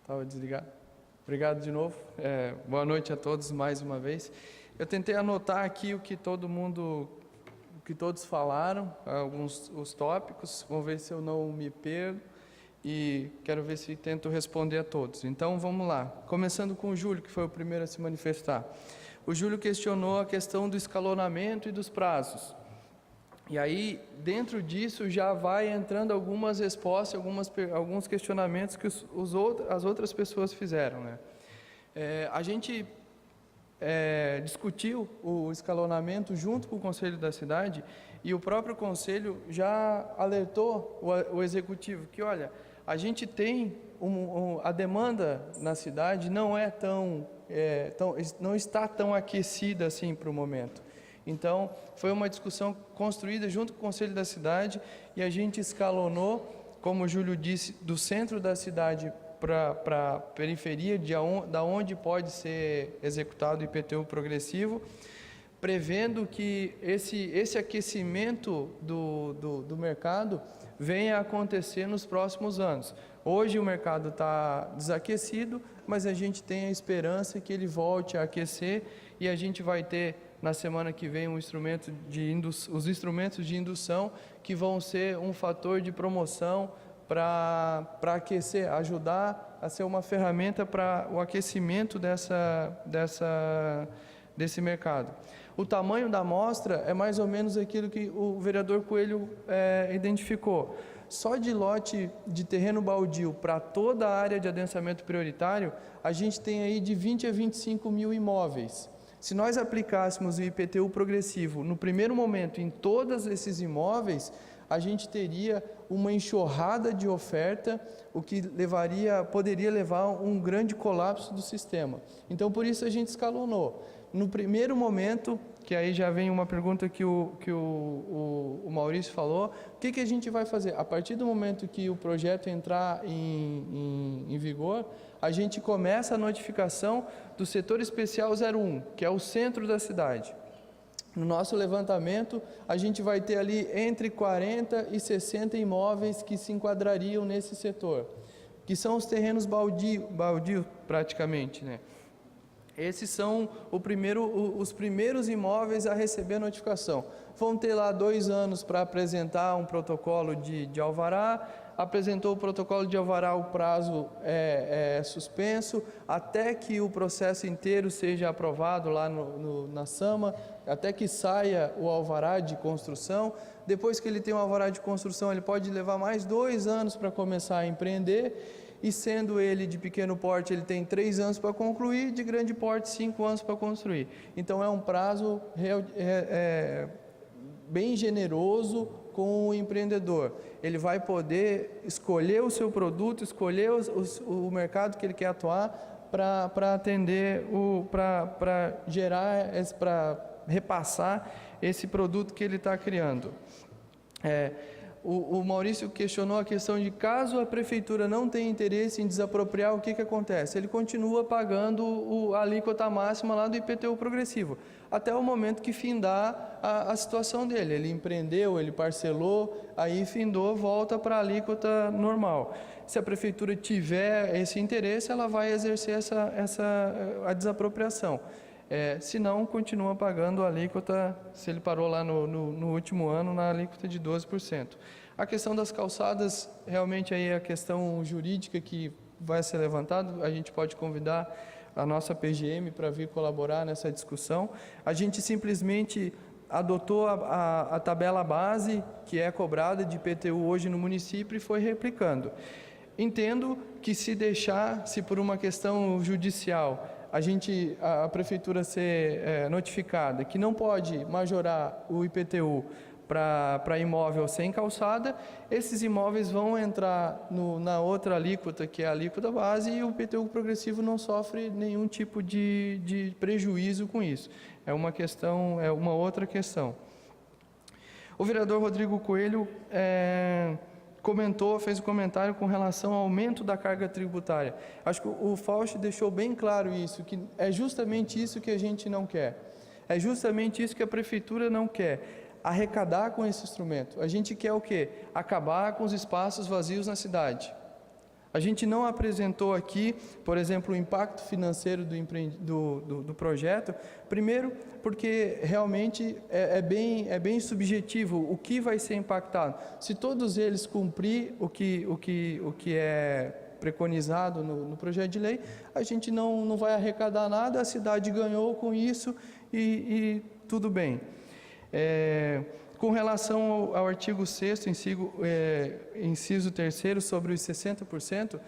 Estava desligado. Obrigado de novo. Boa noite a todos mais uma vez. Eu tentei anotar aqui o que todos falaram, os tópicos. Vamos ver se eu não me perco e quero ver se tento responder a todos. Então vamos lá. Começando com o Júlio, que foi o primeiro a se manifestar. O Júlio questionou a questão do escalonamento e dos prazos. E aí, dentro disso, já vai entrando algumas respostas, alguns questionamentos que as outras pessoas fizeram, né? A gente discutiu o escalonamento junto com o Conselho da Cidade e o próprio Conselho já alertou o Executivo que, olha, a gente tem a demanda na cidade não está tão aquecida assim para o momento. Então, foi uma discussão construída junto com o Conselho da Cidade e a gente escalonou, como o Júlio disse, do centro da cidade para a periferia, da onde pode ser executado o IPTU progressivo, prevendo que esse aquecimento do mercado venha a acontecer nos próximos anos. Hoje o mercado está desaquecido, mas a gente tem a esperança que ele volte a aquecer e a gente vai ter na semana que vem os instrumentos de indução que vão ser um fator de promoção para aquecer, ajudar a ser uma ferramenta para o aquecimento desse mercado. O tamanho da amostra é mais ou menos aquilo que o vereador Coelho identificou. Só de lote de terreno baldio para toda a área de adensamento prioritário, a gente tem aí de 20 a 25 mil imóveis. Se nós aplicássemos o IPTU progressivo no primeiro momento em todos esses imóveis, a gente teria uma enxurrada de oferta, o que poderia levar a um grande colapso do sistema. Então, por isso a gente escalonou. No primeiro momento, que aí já vem uma pergunta que o Maurício falou, o que a gente vai fazer? A partir do momento que o projeto entrar em vigor, a gente começa a notificação do setor especial 01, que é o centro da cidade. No nosso levantamento, a gente vai ter ali entre 40 e 60 imóveis que se enquadrariam nesse setor, que são os terrenos baldio praticamente, né? Esses são os primeiros imóveis a receber a notificação. Vão ter lá 2 anos para apresentar um protocolo de alvará. Apresentou o protocolo de alvará, o prazo é suspenso, até que o processo inteiro seja aprovado lá na SAMA, até que saia o alvará de construção. Depois que ele tem o alvará de construção, ele pode levar mais 2 anos para começar a empreender. E sendo ele de pequeno porte, ele tem 3 anos para concluir, de grande porte, 5 anos para construir. Então é um prazo bem generoso com o empreendedor. Ele vai poder escolher o seu produto, escolher o mercado que ele quer atuar para atender, para repassar esse produto que ele está criando. O Maurício questionou a questão de caso a prefeitura não tenha interesse em desapropriar, o que acontece? Ele continua pagando a alíquota máxima lá do IPTU progressivo, até o momento que findar a situação dele. Ele empreendeu, ele parcelou, aí findou, volta para a alíquota normal. Se a prefeitura tiver esse interesse, ela vai exercer a desapropriação. Se não, continua pagando a alíquota, se ele parou lá no último ano, na alíquota de 12%. A questão das calçadas, realmente aí é a questão jurídica que vai ser levantada, a gente pode convidar a nossa PGM para vir colaborar nessa discussão. A gente simplesmente adotou a tabela base, que é cobrada de IPTU hoje no município, e foi replicando. Entendo que se por uma questão judicial, a prefeitura ser notificada que não pode majorar o IPTU para imóvel sem calçada, esses imóveis vão entrar na outra alíquota, que é a alíquota base, e o IPTU progressivo não sofre nenhum tipo de prejuízo com isso. É uma outra questão. O vereador Rodrigo Coelho fez um comentário com relação ao aumento da carga tributária. Acho que o Fausto deixou bem claro isso, que é justamente isso que a gente não quer. É justamente isso que a prefeitura não quer, arrecadar com esse instrumento. A gente quer o quê? Acabar com os espaços vazios na cidade. A gente não apresentou aqui, por exemplo, o impacto financeiro do projeto, primeiro porque realmente é bem subjetivo o que vai ser impactado. Se todos eles cumprir o que é preconizado no projeto de lei, a gente não vai arrecadar nada, a cidade ganhou com isso e tudo bem. Com relação ao artigo 6º, inciso 3º, sobre os 60%,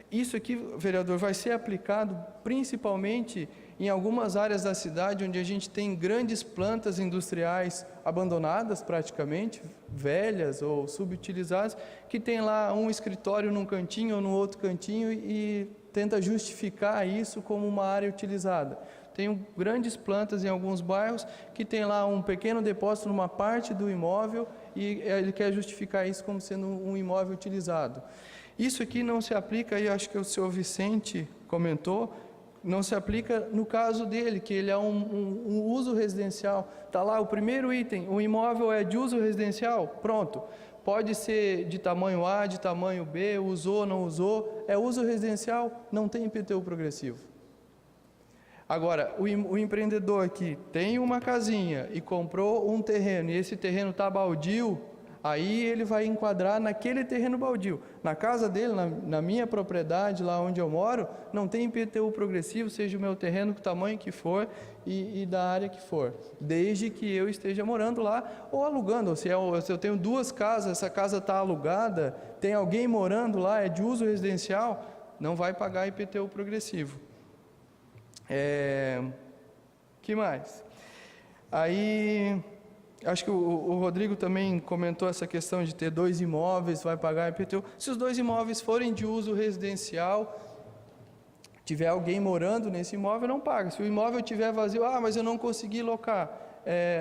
isso aqui, vereador, vai ser aplicado principalmente em algumas áreas da cidade onde a gente tem grandes plantas industriais abandonadas praticamente, velhas ou subutilizadas, que tem lá um escritório num cantinho ou no outro cantinho e tenta justificar isso como uma área utilizada. Tem grandes plantas em alguns bairros que tem lá um pequeno depósito numa parte do imóvel e ele quer justificar isso como sendo um imóvel utilizado. Isso aqui não se aplica, e acho que o senhor Vicente comentou, não se aplica no caso dele, que ele é um uso residencial. Está lá o primeiro item, o imóvel é de uso residencial, pronto. Pode ser de tamanho A, de tamanho B, usou, não usou, é uso residencial, não tem IPTU progressivo. Agora, o empreendedor que tem uma casinha e comprou um terreno, e esse terreno está baldio, aí ele vai enquadrar naquele terreno baldio. Na casa dele, na minha propriedade, lá onde eu moro, não tem IPTU progressivo, seja o meu terreno, do tamanho que for e da área que for, desde que eu esteja morando lá ou alugando. Ou se eu tenho duas casas, essa casa está alugada, tem alguém morando lá, é de uso residencial, não vai pagar IPTU progressivo. Que mais? Aí, acho que o Rodrigo também comentou essa questão de ter 2 imóveis, vai pagar IPTU. Se os 2 imóveis forem de uso residencial, tiver alguém morando nesse imóvel, não paga. Se o imóvel estiver vazio, mas eu não consegui locar.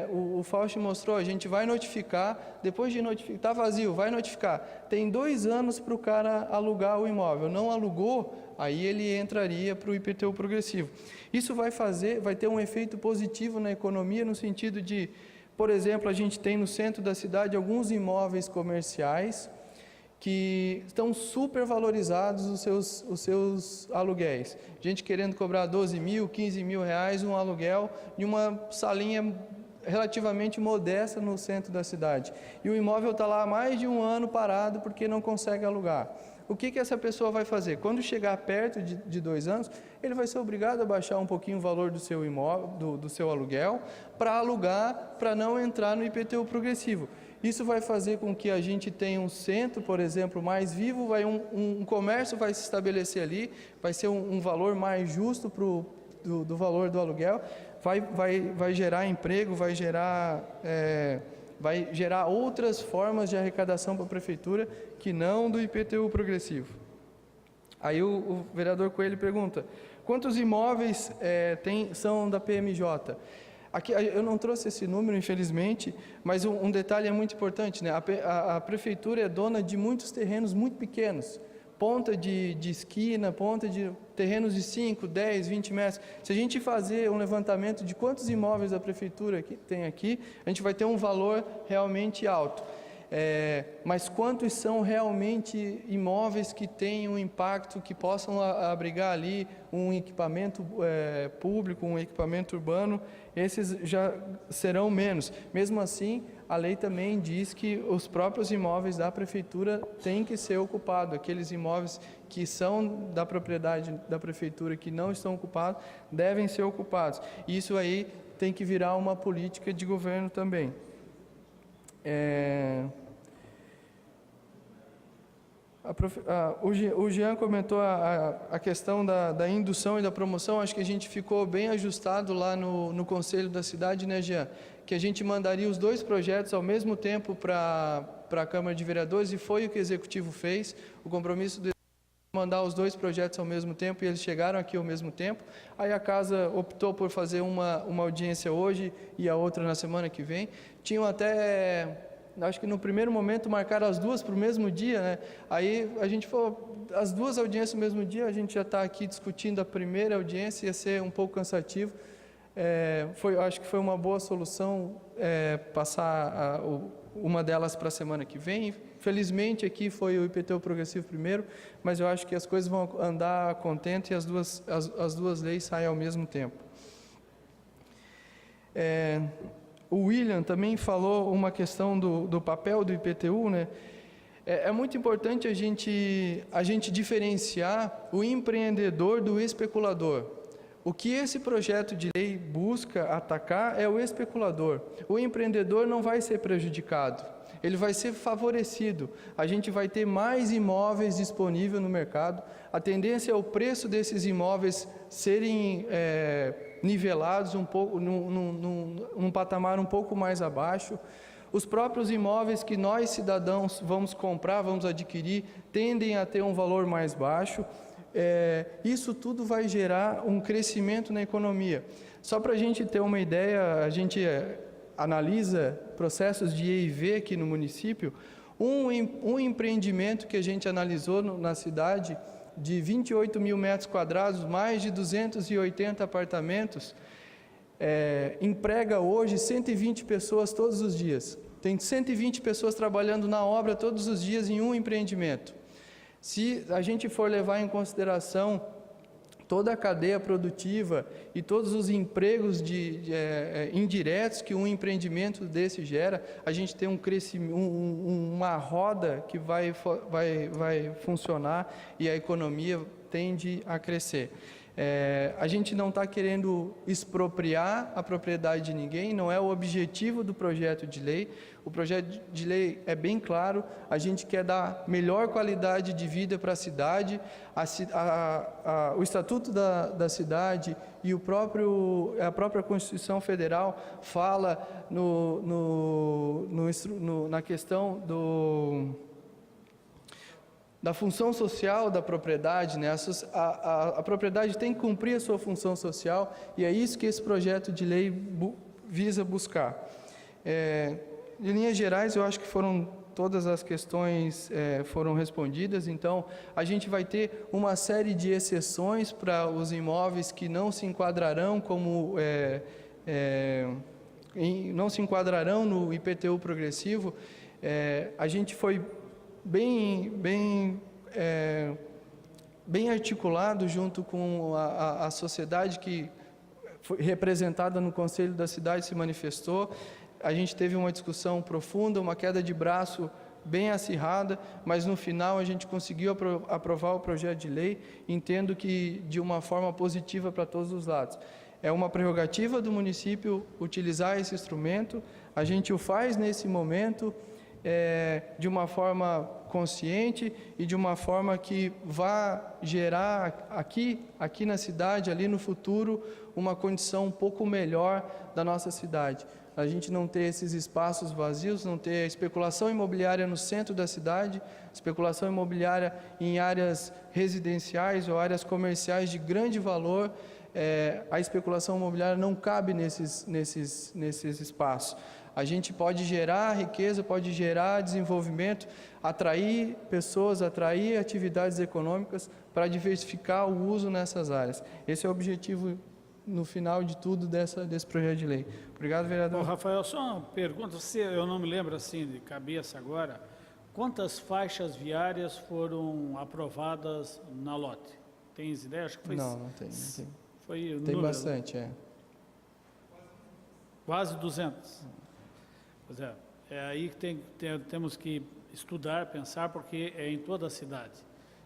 O Fausto mostrou, a gente vai notificar, depois de notificar, está vazio, vai notificar. Tem 2 anos para o cara alugar o imóvel, não alugou, aí ele entraria para o IPTU progressivo. Isso vai ter um efeito positivo na economia, no sentido de, por exemplo, a gente tem no centro da cidade alguns imóveis comerciais que estão super valorizados os seus aluguéis. Gente querendo cobrar 12 mil, 15 mil reais um aluguel de uma salinha relativamente modesta no centro da cidade. E o imóvel está lá há mais de 1 ano parado porque não consegue alugar. O que essa pessoa vai fazer? Quando chegar perto de 2 anos, ele vai ser obrigado a baixar um pouquinho o valor do seu imóvel, do seu aluguel, para alugar, para não entrar no IPTU progressivo. Isso vai fazer com que a gente tenha um centro, por exemplo, mais vivo, um comércio vai se estabelecer ali, vai ser um valor mais justo do valor do aluguel, vai gerar emprego, vai gerar outras formas de arrecadação para a prefeitura que não do IPTU progressivo. Aí o vereador Coelho pergunta, quantos imóveis são da PMJ? Aqui, eu não trouxe esse número, infelizmente, mas um detalhe é muito importante, né? A prefeitura é dona de muitos terrenos muito pequenos, ponta de esquina, ponta de terrenos de 5, 10, 20 metros. Se a gente fazer um levantamento de quantos imóveis a prefeitura tem aqui, a gente vai ter um valor realmente alto. Mas quantos são realmente imóveis que têm um impacto, que possam abrigar ali um equipamento público, um equipamento urbano? Esses já serão menos. Mesmo assim, a lei também diz que os próprios imóveis da prefeitura têm que ser ocupados. Aqueles imóveis que são da propriedade da prefeitura, que não estão ocupados, devem ser ocupados. Isso aí tem que virar uma política de governo também. O Jean comentou a questão da indução e da promoção. Acho que a gente ficou bem ajustado lá no Conselho da Cidade, né, Jean? Que a gente mandaria os 2 projetos ao mesmo tempo para a Câmara de Vereadores, e foi o que o Executivo fez. O compromisso de mandar os 2 projetos ao mesmo tempo, e eles chegaram aqui ao mesmo tempo. Aí a Casa optou por fazer uma audiência hoje e a outra na semana que vem. Tinham até... acho que no primeiro momento marcaram as 2 para o mesmo dia, né? Aí a gente falou, as 2 audiências no mesmo dia, a gente já está aqui discutindo a primeira audiência, ia ser um pouco cansativo. Acho que foi uma boa solução passar uma delas para a semana que vem, Felizmente aqui foi o IPTU progressivo primeiro, mas eu acho que as coisas vão andar contente e as duas leis saem ao mesmo tempo. O William também falou uma questão do papel do IPTU, né? É muito importante a gente diferenciar o empreendedor do especulador. O que esse projeto de lei busca atacar é o especulador. O empreendedor não vai ser prejudicado, ele vai ser favorecido. A gente vai ter mais imóveis disponíveis no mercado. A tendência é o preço desses imóveis serem nivelados um pouco, num patamar um pouco mais abaixo. Os próprios imóveis que nós, cidadãos, vamos comprar, vamos adquirir, tendem a ter um valor mais baixo. Isso tudo vai gerar um crescimento na economia. Só para a gente ter uma ideia, a gente analisa processos de EIV aqui no município. Um empreendimento que a gente analisou na cidade, de 28 mil metros quadrados, mais de 280 apartamentos, emprega hoje 120 pessoas todos os dias. Tem 120 pessoas trabalhando na obra todos os dias em um empreendimento. Se a gente for levar em consideração toda a cadeia produtiva e todos os empregos indiretos que um empreendimento desse gera, a gente tem um crescimento, uma roda que vai funcionar e a economia tende a crescer. A gente não está querendo expropriar a propriedade de ninguém, não é o objetivo do projeto de lei. O projeto de lei é bem claro, a gente quer dar melhor qualidade de vida para a cidade. O Estatuto da Cidade e a própria Constituição Federal fala na questão da função social da propriedade, né? A propriedade tem que cumprir a sua função social e é isso que esse projeto de lei visa buscar. Em linhas gerais, eu acho que todas as questões foram respondidas. Então, a gente vai ter uma série de exceções para os imóveis que não se enquadrarão não se enquadrarão no IPTU progressivo. A gente foi bem articulado junto com a sociedade que foi representada no Conselho da Cidade, se manifestou. A gente teve uma discussão profunda, uma queda de braço bem acirrada, mas no final a gente conseguiu aprovar o projeto de lei, entendo que de uma forma positiva para todos os lados. É uma prerrogativa do município utilizar esse instrumento, a gente o faz nesse momento, de uma forma consciente e de uma forma que vá gerar aqui na cidade, ali no futuro, uma condição um pouco melhor da nossa cidade. A gente não ter esses espaços vazios, não ter especulação imobiliária no centro da cidade, especulação imobiliária em áreas residenciais ou áreas comerciais de grande valor. A especulação imobiliária não cabe nesses espaços. A gente pode gerar riqueza, pode gerar desenvolvimento, atrair pessoas, atrair atividades econômicas para diversificar o uso nessas áreas. Esse é o objetivo, no final de tudo, desse projeto de lei. Obrigado, vereador. Bom, Rafael, só uma pergunta, eu não me lembro assim de cabeça agora, quantas faixas viárias foram aprovadas na lote? Tens ideia? Acho que foi... Não tenho. Foi tem número, bastante, Quase 200. Pois é aí que temos que estudar, pensar, porque é em toda a cidade.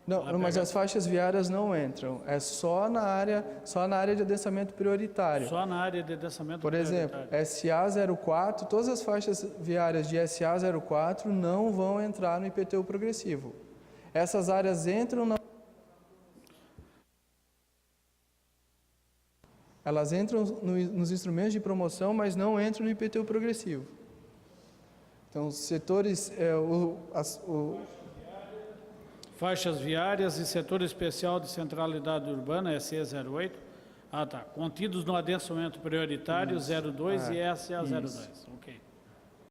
Não, mas as faixas viárias não entram, é só na área de adensamento prioritário. Só na área de adensamento prioritário. Por exemplo, SA04, todas as faixas viárias de SA04 não vão entrar no IPTU progressivo. Essas áreas entram elas entram nos instrumentos de promoção, mas não entram no IPTU progressivo. Então, os setores... Faixas viárias e setor especial de centralidade urbana, SE08, contidos no adensamento prioritário 02 e SA02. Ok.